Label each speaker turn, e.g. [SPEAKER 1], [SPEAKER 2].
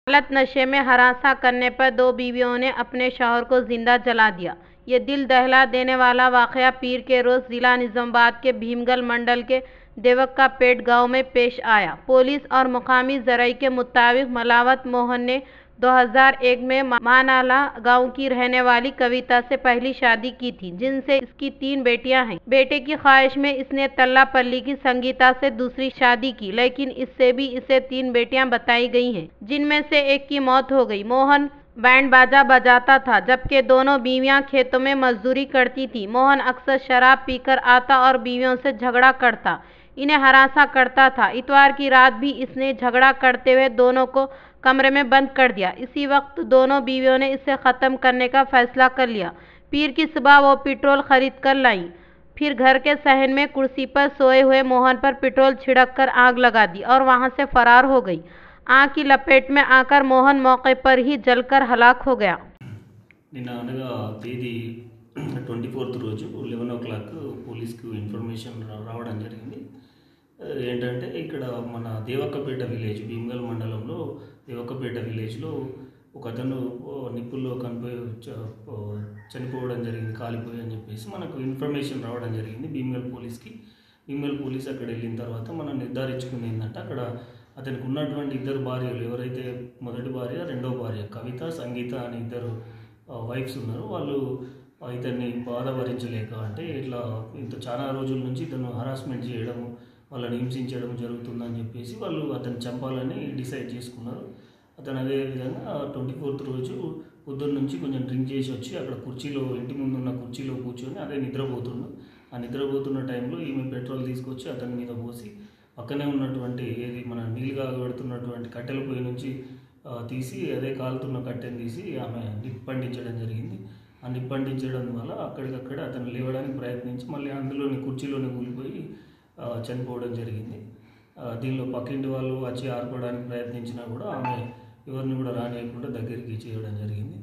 [SPEAKER 1] हालत नशे में हरासा करने पर दो बीवियों ने अपने शौहर को जिंदा जला दिया। ये दिल दहला देने वाला वाकया पीर के रोज जिला निजामाबाद के भीमगल मंडल के देवक्कापेट गांव में पेश आया। पुलिस और मुकामी जराये के मुताबिक मलावत मोहन ने 2001 में मानाला गांव की रहने वाली कविता से पहली शादी की थी, जिनसे इसकी 3 बेटियां हैं। बेटे की ख्वाहिश में इसने तल्लापल्ली की संगीता से दूसरी शादी की, लेकिन इससे भी इसे 3 बेटियां बताई गई हैं, जिनमें से एक की मौत हो गई। मोहन बैंड बाजा बजाता था, जबकि दोनों बीवियां खेतों में मजदूरी करती थी। मोहन अक्सर शराब पीकर आता और बीवियों से झगड़ा करता, इन्हें हरासा करता था। इतवार की रात भी इसने झगड़ा करते हुए दोनों को कमरे में बंद कर दिया। इसी वक्त दोनों बीवियों ने इसे ख़त्म करने का फैसला कर लिया। पीर की सुबह वो पेट्रोल खरीद कर लाई, फिर घर के सहन में कुर्सी पर सोए हुए मोहन पर पेट्रोल छिड़क कर आग लगा दी और वहां से फरार हो गई। आग की लपेट में आकर मोहन मौके पर ही जलकर हलाक हो गया।
[SPEAKER 2] నిన్న అనగా తేదీ 24th రోజు 11 o'clock పోలీస్కు ఇన్ఫర్మేషన్ రావడం జరిగింది. ఏంటంటే ఇక్కడ మన దేవక్కపేట విలేజ్ భీమగల్ మండలంలో దేవక్కపేట విలేజ్లో ఒక అతను నిప్పుల్లో కనిపోయి చనిపోవడం జరిగింది, కాలిపోయి అని చెప్పేసి మనకు ఇన్ఫర్మేషన్ రావడం జరిగింది భీమగల్ పోలీస్కి. భీమగల్ పోలీస్ అక్కడ వెళ్ళిన తర్వాత మనం నిర్ధారించుకుంది ఏంటంటే అక్కడ అతనికి ఉన్నటువంటి 2 భార్యలు, ఎవరైతే మొదటి భార్య రెండో భార్య కవిత సంగీత అని 2 వైఫ్స్ ఉన్నారు. వాళ్ళు ఇతన్ని బాధ భరించలేక, అంటే ఇట్లా ఇంత చాలా రోజుల నుంచి ఇతను హరాస్మెంట్ చేయడం, వాళ్ళని హింసించడం జరుగుతుందని చెప్పేసి వాళ్ళు అతన్ని చంపాలని డిసైడ్ చేసుకున్నారు. అతను అదేవిధంగా 24th రోజు పొద్దున్న నుంచి కొంచెం డ్రింక్ చేసి వచ్చి అక్కడ కుర్చీలో, ఇంటి ముందు ఉన్న కుర్చీలో కూర్చొని అదే నిద్రపోతుండు. ఆ నిద్రపోతున్న టైంలో ఈమె పెట్రోల్ తీసుకొచ్చి అతని మీద పోసి పక్కనే ఉన్నటువంటి ఏది మన నీళ్ళు కాగబెడుతున్నటువంటి కట్టెల పొయ్యి నుంచి తీసి అదే కాలుతున్న కట్టెను తీసి ఆమె నిప్పండించడం జరిగింది. ఆ నిప్పండించడం వల్ల అక్కడికక్కడ అతను లేవడానికి ప్రయత్నించి మళ్ళీ అందులోని కుర్చీలోనే కూలిపోయి చనిపోవడం జరిగింది. దీనిలో పక్కింటి వాళ్ళు వచ్చి ఆర్పడానికి ప్రయత్నించినా కూడా ఆమె ఎవరిని కూడా రానియకుండా దగ్గరికి చేయడం జరిగింది.